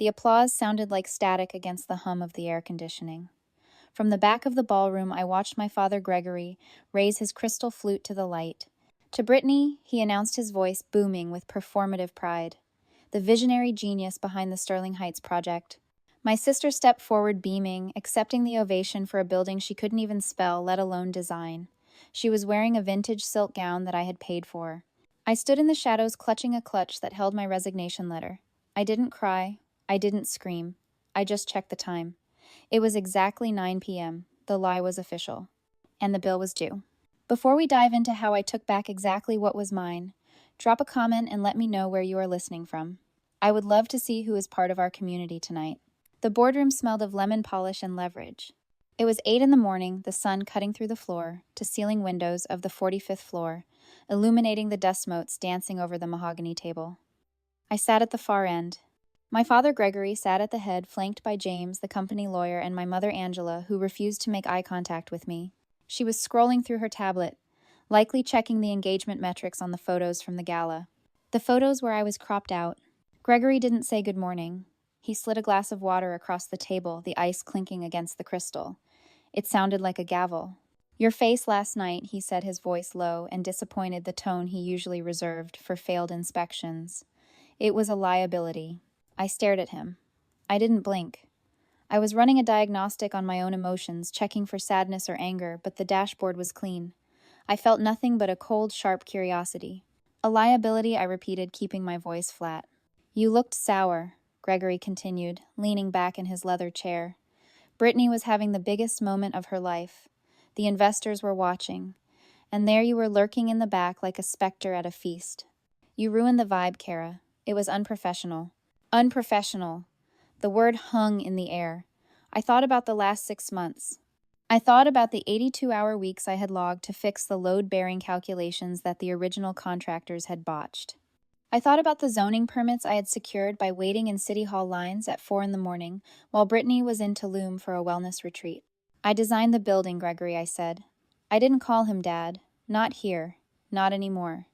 The applause sounded like static against the hum of the air conditioning. From the back of the ballroom, I watched my father Gregory raise his crystal flute to the light. To Brittany, he announced, his voice booming with performative pride, the visionary genius behind the Sterling Heights project. My sister stepped forward beaming, accepting the ovation for a building she couldn't even spell, let alone design. She was wearing a vintage silk gown that I had paid for. I stood in the shadows clutching a clutch that held my resignation letter. I didn't cry. I didn't scream. I just checked the time. It was exactly 9 p.m. The lie was official. And the bill was due. Before we dive into how I took back exactly what was mine, drop a comment and let me know where you are listening from. I would love to see who is part of our community tonight. The boardroom smelled of lemon polish and leverage. It was 8 in the morning, the sun cutting through the floor to ceiling windows of the 45th floor, illuminating the dust motes dancing over the mahogany table. I sat at the far end. My father Gregory sat at the head, flanked by James, the company lawyer, and my mother Angela, who refused to make eye contact with me. She was scrolling through her tablet, likely checking the engagement metrics on the photos from the gala. The photos where I was cropped out. Gregory didn't say good morning. He slid a glass of water across the table, the ice clinking against the crystal. It sounded like a gavel. "Your face last night," he said, his voice low and disappointed, the tone he usually reserved for failed inspections. It was a liability. I stared at him. I didn't blink. I was running a diagnostic on my own emotions, checking for sadness or anger, but the dashboard was clean. I felt nothing but a cold, sharp curiosity. "A liability," I repeated, keeping my voice flat. "You looked sour," Gregory continued, leaning back in his leather chair. Brittany was having the biggest moment of her life. The investors were watching. And there you were lurking in the back like a specter at a feast. You ruined the vibe, Kara. It was unprofessional. Unprofessional. The word hung in the air. I thought about the last 6 months. I thought about the 82-hour weeks I had logged to fix the load-bearing calculations that the original contractors had botched. I thought about the zoning permits I had secured by waiting in City Hall lines at 4 in the morning while Brittany was in Tulum for a wellness retreat. "I designed the building, Gregory," I said. "I didn't call him Dad. Not here. Not anymore.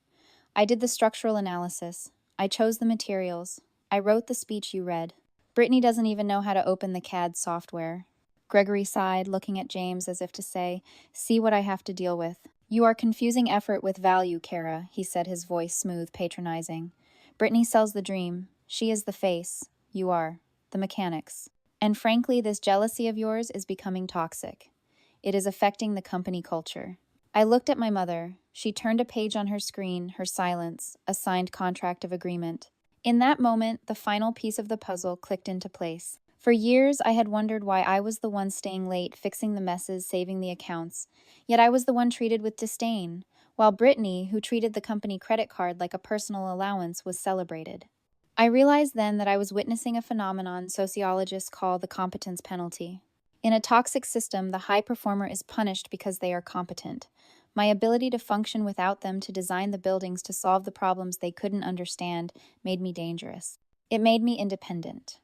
I did the structural analysis. I chose the materials. I wrote the speech you read. Brittany doesn't even know how to open the CAD software." Gregory sighed, looking at James as if to say, "See what I have to deal with." "You are confusing effort with value, Kara," he said, his voice smooth, patronizing. "Brittany sells the dream. She is the face. You are the mechanics. And frankly, this jealousy of yours is becoming toxic. It is affecting the company culture." I looked at my mother. She turned a page on her screen, her silence, a signed contract of agreement. In that moment, the final piece of the puzzle clicked into place. For years, I had wondered why I was the one staying late, fixing the messes, saving the accounts. Yet I was the one treated with disdain, while Brittany, who treated the company credit card like a personal allowance, was celebrated. I realized then that I was witnessing a phenomenon sociologists call the competence penalty. In a toxic system, the high performer is punished because they are competent. My ability to function without them, to design the buildings, to solve the problems they couldn't understand, made me dangerous. It made me independent.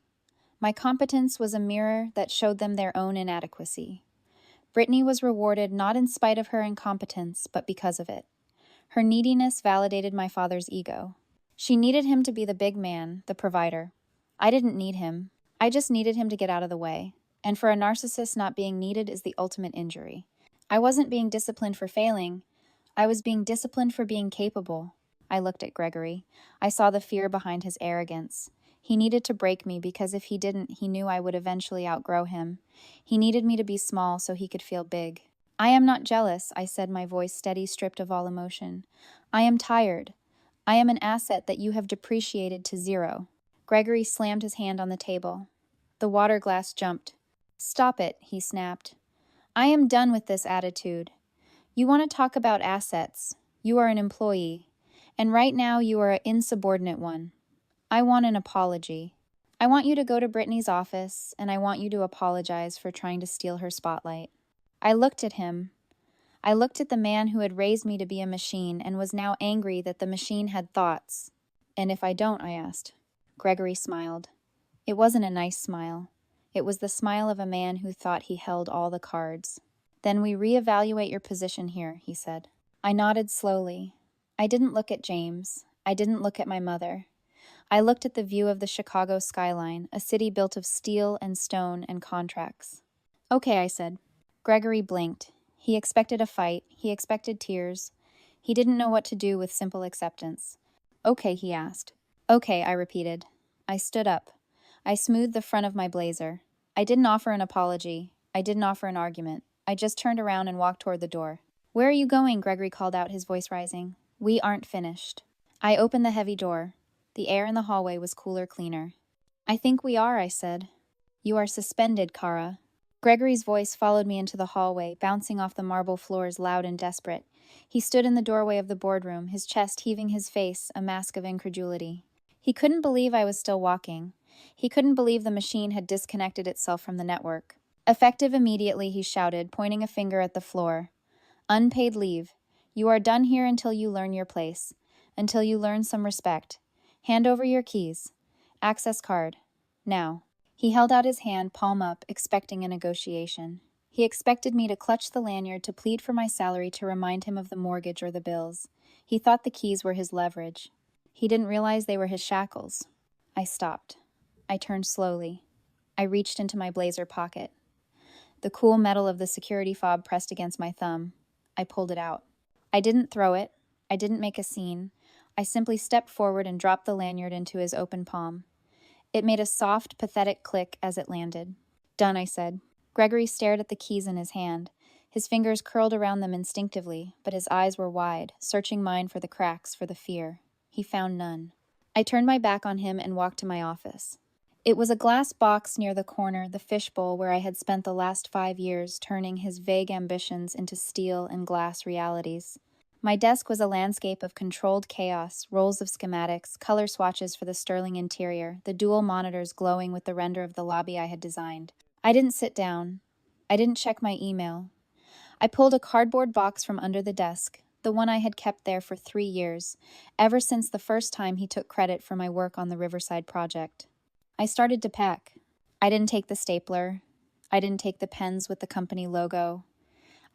My competence was a mirror that showed them their own inadequacy. Brittany was rewarded not in spite of her incompetence, but because of it. Her neediness validated my father's ego. She needed him to be the big man, the provider. I didn't need him. I just needed him to get out of the way. And for a narcissist, not being needed is the ultimate injury. I wasn't being disciplined for failing. I was being disciplined for being capable. I looked at Gregory. I saw the fear behind his arrogance. He needed to break me because if he didn't, he knew I would eventually outgrow him. He needed me to be small so he could feel big. "I am not jealous," I said, my voice steady, stripped of all emotion. "I am tired. I am an asset that you have depreciated to zero." Gregory slammed his hand on the table. The water glass jumped. "Stop it," he snapped. "I am done with this attitude. You want to talk about assets. You are an employee. And right now you are an insubordinate one. I want an apology. I want you to go to Brittany's office, and I want you to apologize for trying to steal her spotlight." I looked at him. I looked at the man who had raised me to be a machine and was now angry that the machine had thoughts. "And if I don't?" I asked. Gregory smiled. It wasn't a nice smile. It was the smile of a man who thought he held all the cards. "Then we reevaluate your position here," he said. I nodded slowly. I didn't look at James. I didn't look at my mother. I looked at the view of the Chicago skyline, a city built of steel and stone and contracts. Okay, I said. Gregory blinked. He expected a fight. He expected tears. He didn't know what to do with simple acceptance. Okay, he asked. Okay, I repeated. I stood up. I smoothed the front of my blazer. I didn't offer an apology. I didn't offer an argument. I just turned around and walked toward the door. Where are you going? Gregory called out, his voice rising. We aren't finished. I opened the heavy door. The air in the hallway was cooler, cleaner. I think we are, I said. You are suspended, Kara. Gregory's voice followed me into the hallway, bouncing off the marble floors, loud and desperate. He stood in the doorway of the boardroom, his chest heaving, his face a mask of incredulity. He couldn't believe I was still walking. He couldn't believe the machine had disconnected itself from the network. Effective immediately, he shouted, pointing a finger at the floor. Unpaid leave. You are done here until you learn your place. Until you learn some respect. Hand over your keys. Access card. Now. He held out his hand, palm up, expecting a negotiation. He expected me to clutch the lanyard, to plead for my salary, to remind him of the mortgage or the bills. He thought the keys were his leverage. He didn't realize they were his shackles. I stopped. I turned slowly. I reached into my blazer pocket. The cool metal of the security fob pressed against my thumb. I pulled it out. I didn't throw it. I didn't make a scene. I simply stepped forward and dropped the lanyard into his open palm. It made a soft, pathetic click as it landed. Done, I said. Gregory stared at the keys in his hand. His fingers curled around them instinctively, but his eyes were wide, searching mine for the cracks, for the fear. He found none. I turned my back on him and walked to my office. It was a glass box near the corner, the fishbowl where I had spent the last 5 years turning his vague ambitions into steel and glass realities. My desk was a landscape of controlled chaos, rolls of schematics, color swatches for the sterling interior, the dual monitors glowing with the render of the lobby I had designed. I didn't sit down. I didn't check my email. I pulled a cardboard box from under the desk, the one I had kept there for 3 years, ever since the first time he took credit for my work on the Riverside project. I started to pack. I didn't take the stapler. I didn't take the pens with the company logo.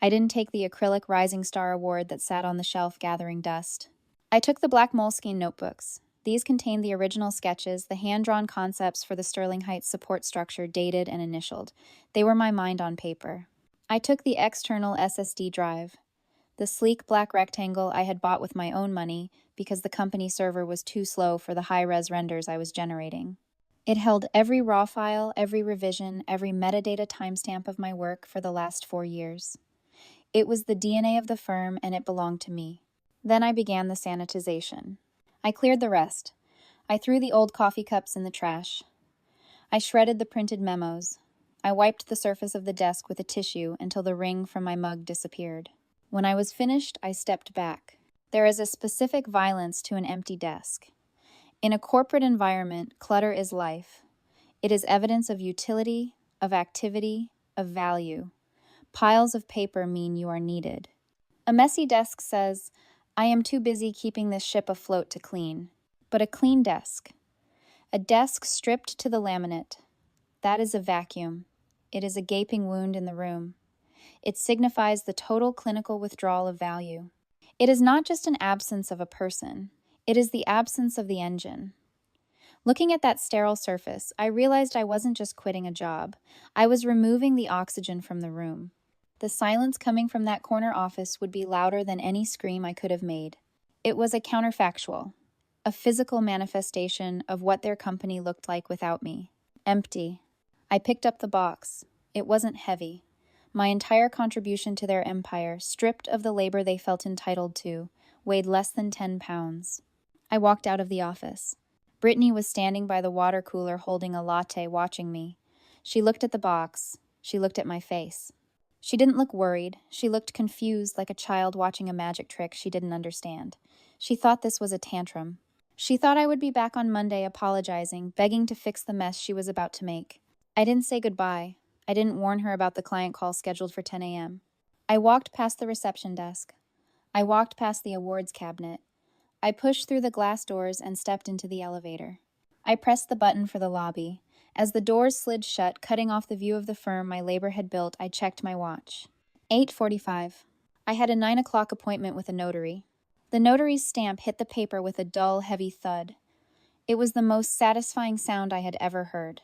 I didn't take the acrylic Rising Star Award that sat on the shelf gathering dust. I took the black moleskin notebooks. These contained the original sketches, the hand-drawn concepts for the Sterling Heights support structure dated and initialed. They were my mind on paper. I took the external SSD drive, the sleek black rectangle I had bought with my own money because the company server was too slow for the high-res renders I was generating. It held every raw file, every revision, every metadata timestamp of my work for the last 4 years. It was the DNA of the firm, and it belonged to me. Then I began the sanitization. I cleared the rest. I threw the old coffee cups in the trash. I shredded the printed memos. I wiped the surface of the desk with a tissue until the ring from my mug disappeared. When I was finished, I stepped back. There is a specific violence to an empty desk. In a corporate environment, clutter is life. It is evidence of utility, of activity, of value. Piles of paper mean you are needed. A messy desk says, I am too busy keeping this ship afloat to clean. But a clean desk, a desk stripped to the laminate, that is a vacuum. It is a gaping wound in the room. It signifies the total clinical withdrawal of value. It is not just an absence of a person. It is the absence of the engine. Looking at that sterile surface, I realized I wasn't just quitting a job. I was removing the oxygen from the room. The silence coming from that corner office would be louder than any scream I could have made. It was a counterfactual, a physical manifestation of what their company looked like without me. Empty. I picked up the box. It wasn't heavy. My entire contribution to their empire, stripped of the labor they felt entitled to, weighed less than 10 pounds. I walked out of the office. Brittany was standing by the water cooler holding a latte, watching me. She looked at the box. She looked at my face. She didn't look worried. She looked confused, like a child watching a magic trick she didn't understand. She thought this was a tantrum. She thought I would be back on Monday apologizing, begging to fix the mess she was about to make. I didn't say goodbye. I didn't warn her about the client call scheduled for 10 a.m. I walked past the reception desk. I walked past the awards cabinet. I pushed through the glass doors and stepped into the elevator. I pressed the button for the lobby. As the doors slid shut, cutting off the view of the firm my labor had built, I checked my watch. 8:45. I had a 9 o'clock appointment with a notary. The notary's stamp hit the paper with a dull, heavy thud. It was the most satisfying sound I had ever heard.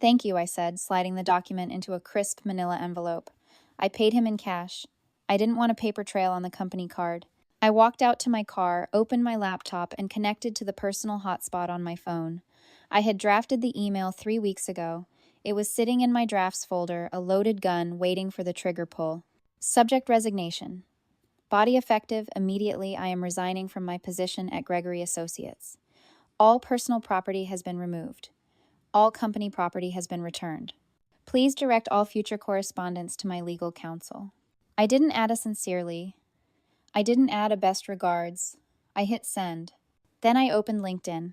Thank you, I said, sliding the document into a crisp manila envelope. I paid him in cash. I didn't want a paper trail on the company card. I walked out to my car, opened my laptop, and connected to the personal hotspot on my phone. I had drafted the email 3 weeks ago. It was sitting in my drafts folder, a loaded gun, waiting for the trigger pull. Subject: resignation. Body effective immediately. I am resigning from my position at Gregory Associates. All personal property has been removed. All company property has been returned. Please direct all future correspondence to my legal counsel. I didn't add a sincerely. I didn't add a best regards. I hit send. Then I opened LinkedIn.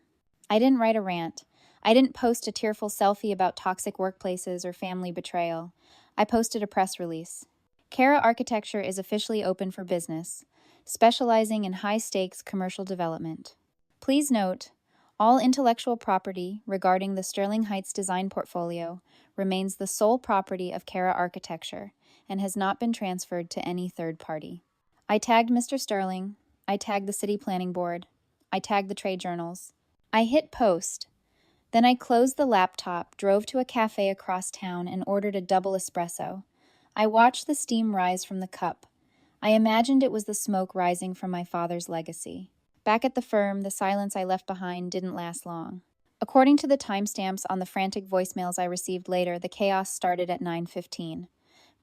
I didn't write a rant. I didn't post a tearful selfie about toxic workplaces or family betrayal. I posted a press release. Cara Architecture is officially open for business, specializing in high-stakes commercial development. Please note, all intellectual property regarding the Sterling Heights design portfolio remains the sole property of Cara Architecture and has not been transferred to any third party. I tagged Mr. Sterling. I tagged the City Planning Board. I tagged the trade journals. I hit post. Then I closed the laptop, drove to a cafe across town, and ordered a double espresso. I watched the steam rise from the cup. I imagined it was the smoke rising from my father's legacy. Back at the firm, the silence I left behind didn't last long. According to the timestamps on the frantic voicemails I received later, the chaos started at 9:15.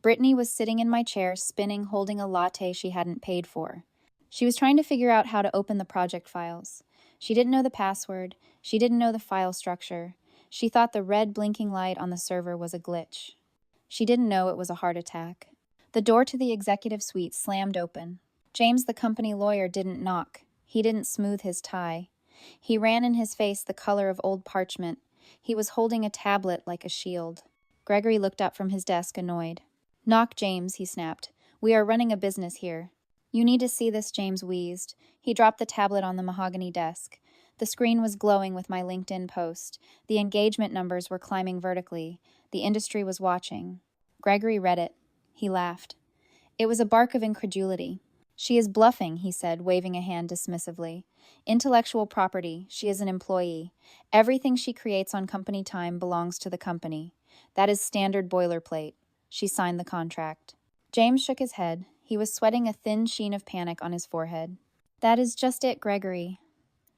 Brittany was sitting in my chair, spinning, holding a latte she hadn't paid for. She was trying to figure out how to open the project files. She didn't know the password. She didn't know the file structure. She thought the red blinking light on the server was a glitch. She didn't know it was a heart attack. The door to the executive suite slammed open. James, the company lawyer, didn't knock. He didn't smooth his tie. He ran in his face the color of old parchment. He was holding a tablet like a shield. Gregory looked up from his desk, annoyed. "Knock, James," he snapped. "We are running a business here." "You need to see this," James wheezed. He dropped the tablet on the mahogany desk. The screen was glowing with my LinkedIn post. The engagement numbers were climbing vertically. The industry was watching. Gregory read it. He laughed. It was a bark of incredulity. "She is bluffing," he said, waving a hand dismissively. "Intellectual property. She is an employee. Everything she creates on company time belongs to the company. That is standard boilerplate." She signed the contract. James shook his head. He was sweating a thin sheen of panic on his forehead. "That is just it, Gregory.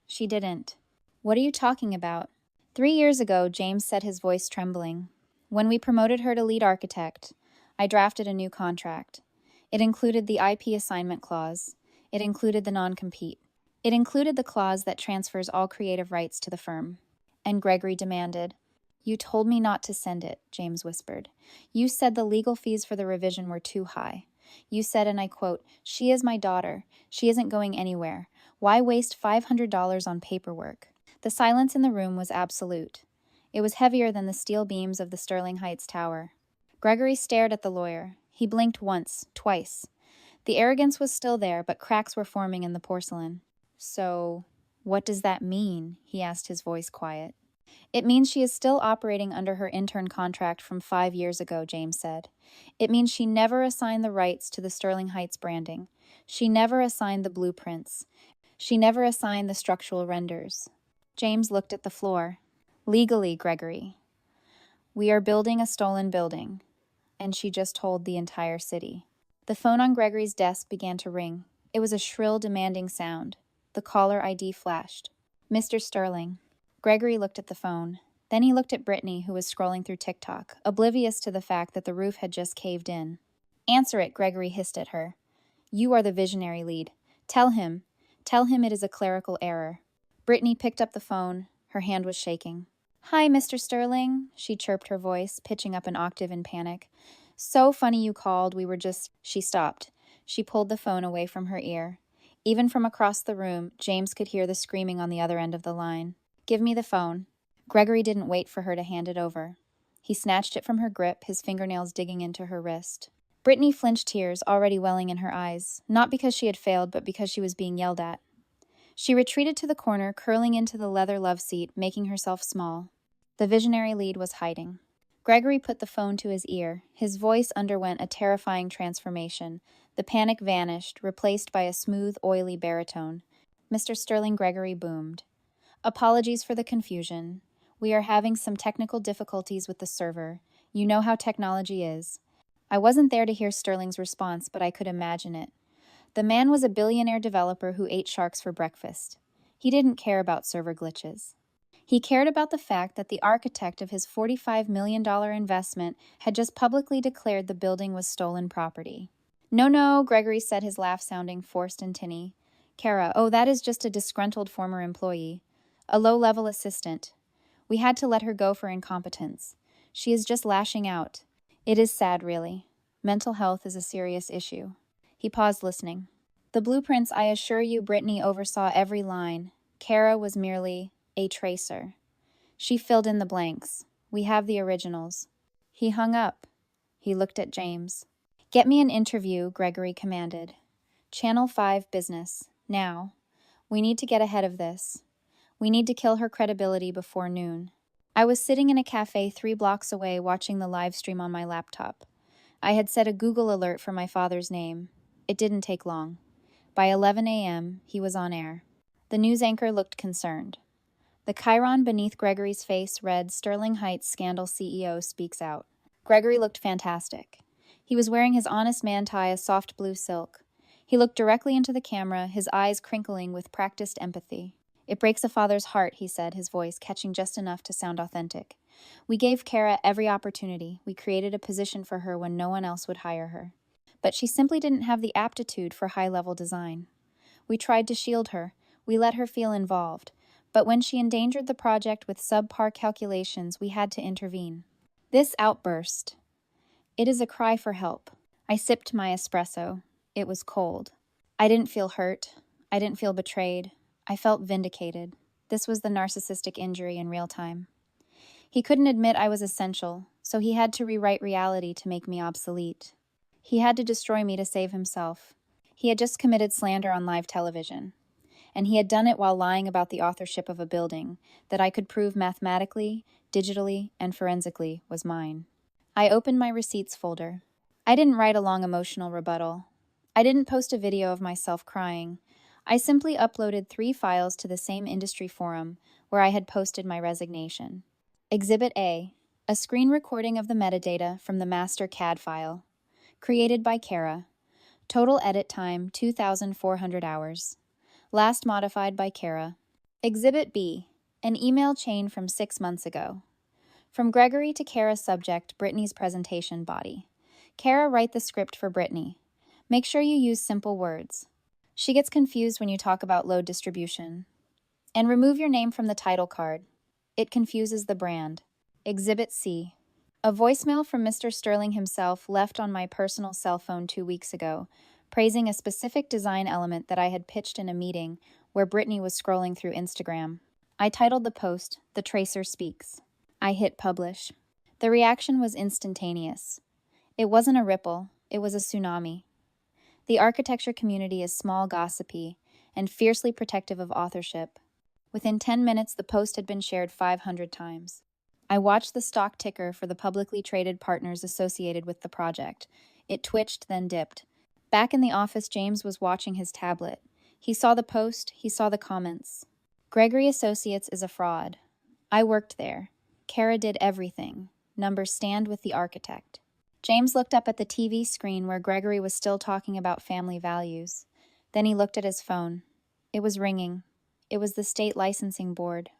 She didn't." "What are you talking about?" 3 years ago, James said, his voice trembling. "When we promoted her to lead architect, I drafted a new contract. It included the IP assignment clause. It included the non-compete. It included the clause that transfers all creative rights to the firm." And Gregory demanded. "You told me not to send it," James whispered. "You said the legal fees for the revision were too high. You said, and I quote, 'She is my daughter. She isn't going anywhere. Why waste $500 on paperwork?'" The silence in the room was absolute. It was heavier than the steel beams of the Sterling Heights tower. Gregory stared at the lawyer. He blinked once, twice. The arrogance was still there, but cracks were forming in the porcelain. "So, what does that mean?" he asked, his voice quiet. "It means she is still operating under her intern contract from 5 years ago," James said. "It means she never assigned the rights to the Sterling Heights branding. She never assigned the blueprints. She never assigned the structural renders." James looked at the floor. "Legally, Gregory, we are building a stolen building." And she just told the entire city. The phone on Gregory's desk began to ring. It was a shrill, demanding sound. The caller ID flashed. "Mr. Sterling." Gregory looked at the phone. Then he looked at Brittany, who was scrolling through TikTok, oblivious to the fact that the roof had just caved in. "Answer it," Gregory hissed at her. "You are the visionary lead. Tell him it is a clerical error." Brittany picked up the phone. Her hand was shaking. "Hi, Mr. Sterling," she chirped, her voice pitching up an octave in panic. "So funny you called. We were just—" She stopped. She pulled the phone away from her ear. Even from across the room, James could hear the screaming on the other end of the line. "Give me the phone." Gregory didn't wait for her to hand it over. He snatched it from her grip, his fingernails digging into her wrist. Brittany flinched, tears already welling in her eyes, not because she had failed, but because she was being yelled at. She retreated to the corner, curling into the leather love seat, making herself small. The visionary lead was hiding. Gregory put the phone to his ear. His voice underwent a terrifying transformation. The panic vanished, replaced by a smooth, oily baritone. "Mr. Sterling," Gregory boomed. Apologies for the confusion. We are having some technical difficulties with the server. You know how technology is. I wasn't there to hear Sterling's response, but I could imagine it. The man was a billionaire developer who ate sharks for breakfast. He didn't care about server glitches. He cared about the fact that the architect of his $45 million investment had just publicly declared the building was stolen property. No, no, Gregory said, his laugh sounding forced and tinny. Kara, oh, that is just a disgruntled former employee. A low-level assistant. We had to let her go for incompetence. She is just lashing out. It is sad, really. Mental health is a serious issue. He paused, listening. The blueprints, I assure you, Brittany oversaw every line. Kara was merely a tracer. She filled in the blanks. We have the originals. He hung up. He looked at James. Get me an interview, Gregory commanded. Channel 5 business. Now. We need to get ahead of this. We need to kill her credibility before noon. I was sitting in a cafe 3 blocks away watching the live stream on my laptop. I had set a Google alert for my father's name. It didn't take long. By 11 a.m., he was on air. The news anchor looked concerned. The chyron beneath Gregory's face read, Sterling Heights Scandal CEO speaks out. Gregory looked fantastic. He was wearing his honest man tie, a soft blue silk. He looked directly into the camera, his eyes crinkling with practiced empathy. It breaks a father's heart, he said, his voice catching just enough to sound authentic. We gave Kara every opportunity. We created a position for her when no one else would hire her. But she simply didn't have the aptitude for high-level design. We tried to shield her. We let her feel involved. But when she endangered the project with subpar calculations, we had to intervene. This outburst. It is a cry for help. I sipped my espresso. It was cold. I didn't feel hurt. I didn't feel betrayed. I felt vindicated. This was the narcissistic injury in real time. He couldn't admit I was essential, so he had to rewrite reality to make me obsolete. He had to destroy me to save himself. He had just committed slander on live television. And he had done it while lying about the authorship of a building that I could prove mathematically, digitally, and forensically was mine. I opened my receipts folder. I didn't write a long emotional rebuttal. I didn't post a video of myself crying. I simply uploaded 3 files to the same industry forum where I had posted my resignation. Exhibit A, a screen recording of the metadata from the master CAD file. Created by Kara. Total edit time, 2,400 hours. Last modified by Kara. Exhibit B, an email chain from 6 months ago. From Gregory to Kara, subject, Brittany's presentation body. Kara, write the script for Brittany. Make sure you use simple words. She gets confused when you talk about load distribution. And remove your name from the title card. It confuses the brand. Exhibit C. A voicemail from Mr. Sterling himself left on my personal cell phone 2 weeks ago, praising a specific design element that I had pitched in a meeting where Brittany was scrolling through Instagram. I titled the post, The Tracer Speaks. I hit publish. The reaction was instantaneous. It wasn't a ripple, it was a tsunami. The architecture community is small, gossipy, and fiercely protective of authorship. Within 10 minutes, the post had been shared 500 times. I watched the stock ticker for the publicly traded partners associated with the project. It twitched, then dipped. Back in the office, James was watching his tablet. He saw the post, he saw the comments. Gregory Associates is a fraud. I worked there. Kara did everything. Numbers stand with the architect. James looked up at the TV screen where Gregory was still talking about family values. Then he looked at his phone. It was ringing. It was the state licensing board.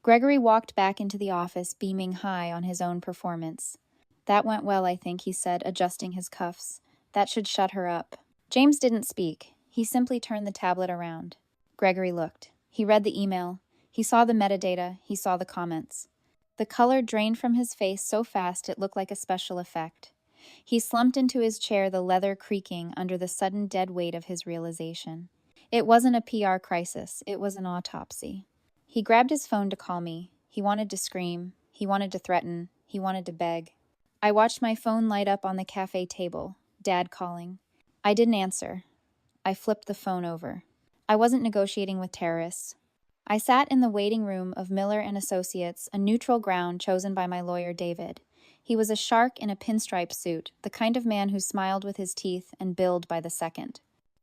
Gregory walked back into the office, beaming high on his own performance. That went well, I think, he said, adjusting his cuffs. That should shut her up. James didn't speak. He simply turned the tablet around. Gregory looked. He read the email. He saw the metadata. He saw the comments. The color drained from his face so fast it looked like a special effect. He slumped into his chair, the leather creaking under the sudden dead weight of his realization. It wasn't a PR crisis. It was an autopsy. He grabbed his phone to call me. He wanted to scream. He wanted to threaten. He wanted to beg. I watched my phone light up on the cafe table. Dad calling. I didn't answer. I flipped the phone over. I wasn't negotiating with terrorists. I sat in the waiting room of Miller and Associates, a neutral ground chosen by my lawyer, David. He was a shark in a pinstripe suit, the kind of man who smiled with his teeth and billed by the second.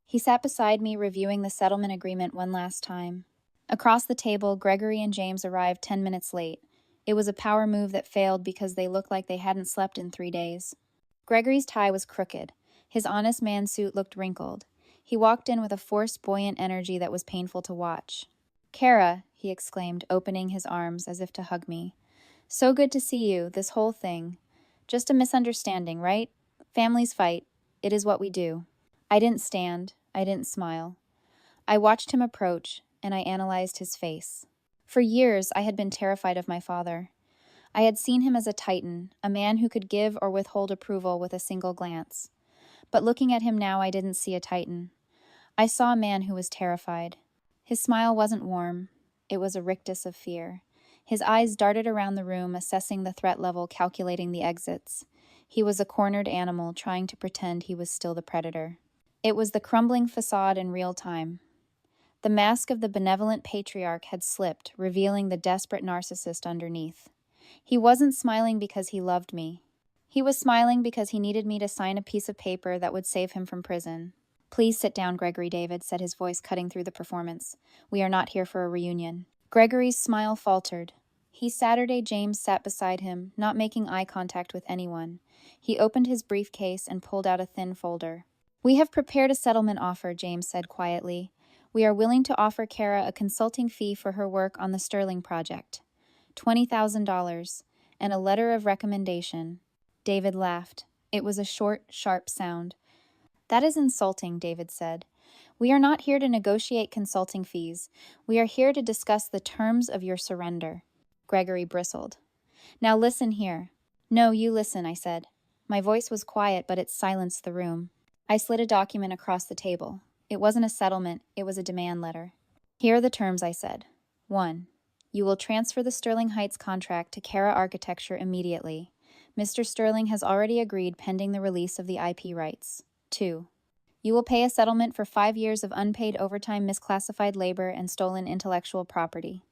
He sat beside me, reviewing the settlement agreement one last time. Across the table, Gregory and James arrived 10 minutes late. It was a power move that failed because they looked like they hadn't slept in 3 days. Gregory's tie was crooked. His honest man suit looked wrinkled. He walked in with a forced, buoyant energy that was painful to watch. "Kara," he exclaimed, opening his arms as if to hug me. "So good to see you, this whole thing. Just a misunderstanding, right? Families fight. It is what we do." I didn't stand. I didn't smile. I watched him approach, and I analyzed his face. For years, I had been terrified of my father. I had seen him as a titan, a man who could give or withhold approval with a single glance. But looking at him now, I didn't see a titan. I saw a man who was terrified. His smile wasn't warm. It was a rictus of fear. His eyes darted around the room, assessing the threat level, calculating the exits. He was a cornered animal, trying to pretend he was still the predator. It was the crumbling facade in real time. The mask of the benevolent patriarch had slipped, revealing the desperate narcissist underneath. He wasn't smiling because he loved me. He was smiling because he needed me to sign a piece of paper that would save him from prison. "Please sit down, Gregory David," said his voice cutting through the performance. "We are not here for a reunion." Gregory's smile faltered. Saturday James sat beside him, not making eye contact with anyone. He opened his briefcase and pulled out a thin folder. "We have prepared a settlement offer," James said quietly. "We are willing to offer Kara a consulting fee for her work on the Sterling project. $20,000, and a letter of recommendation." David laughed. It was a short, sharp sound. "That is insulting," David said. "We are not here to negotiate consulting fees. We are here to discuss the terms of your surrender." Gregory bristled. "Now listen here." "No, you listen," I said. My voice was quiet, but it silenced the room. I slid a document across the table. It wasn't a settlement, it was a demand letter. "Here are the terms," I said. 1. You will transfer the Sterling Heights contract to Kara Architecture immediately. Mr. Sterling has already agreed pending the release of the IP rights. 2. You will pay a settlement for 5 years of unpaid overtime, misclassified labor, and stolen intellectual property.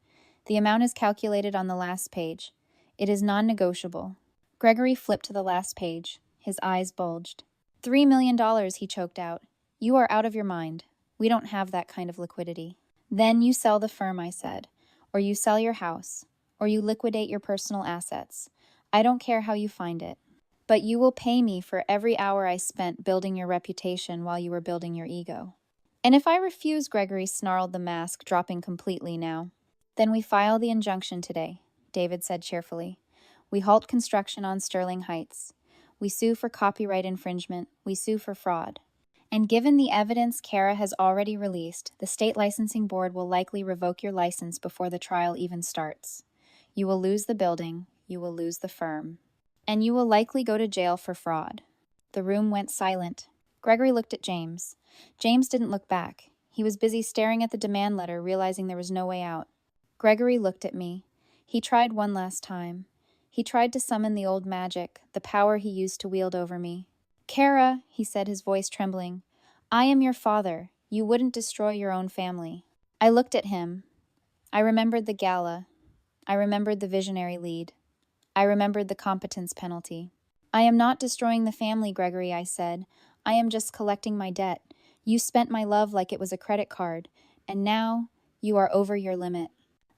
The amount is calculated on the last page. It is non-negotiable. Gregory flipped to the last page. His eyes bulged. $3 million, he choked out. "You are out of your mind. We don't have that kind of liquidity." "Then you sell the firm," I said. "Or you sell your house. Or you liquidate your personal assets. I don't care how you find it. But you will pay me for every hour I spent building your reputation while you were building your ego." "And if I refuse," Gregory snarled, the mask dropping completely now. "Then we file the injunction today," David said cheerfully. "We halt construction on Sterling Heights. We sue for copyright infringement. We sue for fraud. And given the evidence Kara has already released, the state licensing board will likely revoke your license before the trial even starts. You will lose the building. You will lose the firm. And you will likely go to jail for fraud." The room went silent. Gregory looked at James. James didn't look back. He was busy staring at the demand letter, realizing there was no way out. Gregory looked at me. He tried one last time. He tried to summon the old magic, the power he used to wield over me. "Kara," he said, his voice trembling, "I am your father. You wouldn't destroy your own family." I looked at him. I remembered the gala. I remembered the visionary lead. I remembered the competence penalty. "I am not destroying the family, Gregory," I said. "I am just collecting my debt. You spent my love like it was a credit card, and now you are over your limit."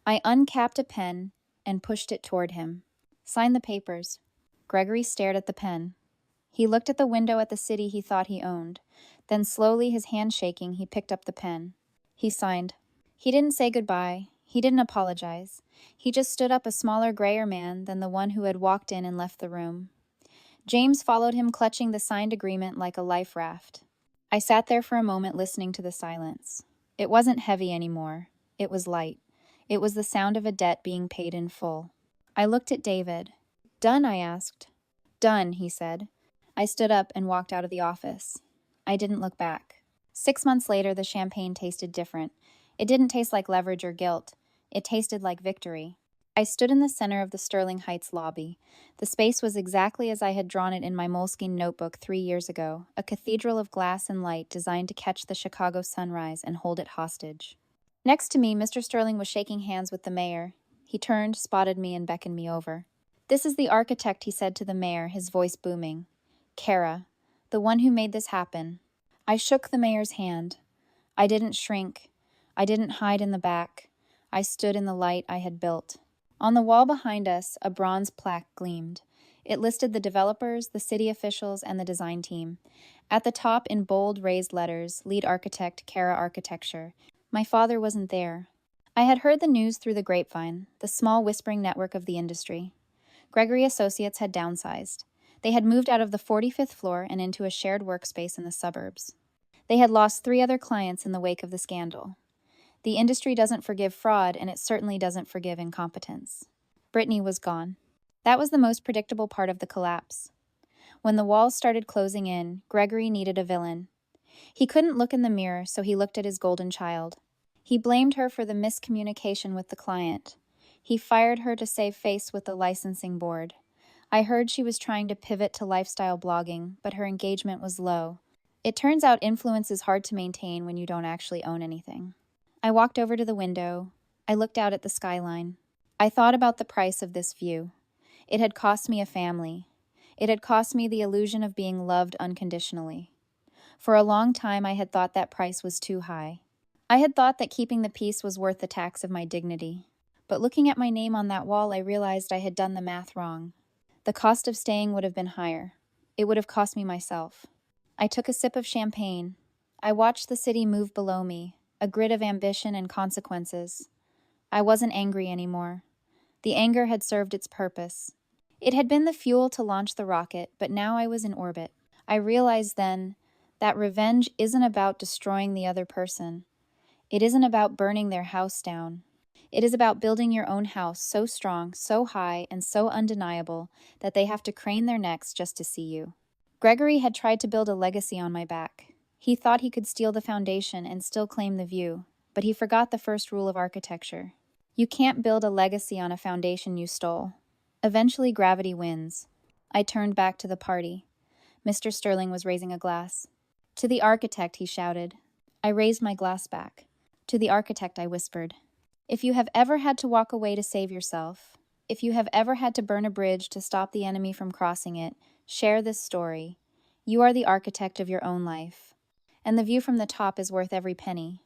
I uncapped a pen and pushed it toward him. "Sign the papers." Gregory stared at the pen. He looked at the window at the city he thought he owned. Then slowly, his hand shaking, he picked up the pen. He signed. He didn't say goodbye. He didn't apologize. He just stood up, a smaller, grayer man than the one who had walked in and left the room. James followed him, clutching the signed agreement like a life raft. I sat there for a moment, listening to the silence. It wasn't heavy anymore. It was light. It was the sound of a debt being paid in full. I looked at David. "Done?" I asked. "Done," he said. I stood up and walked out of the office. I didn't look back. 6 months later, the champagne tasted different. It didn't taste like leverage or guilt. It tasted like victory. I stood in the center of the Sterling Heights lobby. The space was exactly as I had drawn it in my moleskin notebook 3 years ago, a cathedral of glass and light designed to catch the Chicago sunrise and hold it hostage. Next to me, Mr. Sterling was shaking hands with the mayor. He turned, spotted me, and beckoned me over. "This is the architect," he said to the mayor, his voice booming. "Kara, the one who made this happen." I shook the mayor's hand. I didn't shrink. I didn't hide in the back. I stood in the light I had built. On the wall behind us, a bronze plaque gleamed. It listed the developers, the city officials, and the design team. At the top, in bold, raised letters, lead architect, Kara Architecture. My father wasn't there. I had heard the news through the grapevine, the small whispering network of the industry. Gregory Associates had downsized. They had moved out of the 45th floor and into a shared workspace in the suburbs. They had lost 3 other clients in the wake of the scandal. The industry doesn't forgive fraud, and it certainly doesn't forgive incompetence. Brittany was gone. That was the most predictable part of the collapse. When the walls started closing in, Gregory needed a villain. He couldn't look in the mirror, so he looked at his golden child. He blamed her for the miscommunication with the client. He fired her to save face with the licensing board. I heard she was trying to pivot to lifestyle blogging, but her engagement was low. It turns out influence is hard to maintain when you don't actually own anything. I walked over to the window. I looked out at the skyline. I thought about the price of this view. It had cost me a family. It had cost me the illusion of being loved unconditionally. For a long time, I had thought that price was too high. I had thought that keeping the peace was worth the tax of my dignity. But looking at my name on that wall, I realized I had done the math wrong. The cost of staying would have been higher. It would have cost me myself. I took a sip of champagne. I watched the city move below me, a grid of ambition and consequences. I wasn't angry anymore. The anger had served its purpose. It had been the fuel to launch the rocket, but now I was in orbit. I realized then that revenge isn't about destroying the other person. It isn't about burning their house down. It is about building your own house so strong, so high, and so undeniable that they have to crane their necks just to see you. Gregory had tried to build a legacy on my back. He thought he could steal the foundation and still claim the view, but he forgot the first rule of architecture. You can't build a legacy on a foundation you stole. Eventually, gravity wins. I turned back to the party. Mr. Sterling was raising a glass. "To the architect," he shouted. I raised my glass back. "To the architect," I whispered. If you have ever had to walk away to save yourself, if you have ever had to burn a bridge to stop the enemy from crossing it, share this story. You are the architect of your own life. And the view from the top is worth every penny.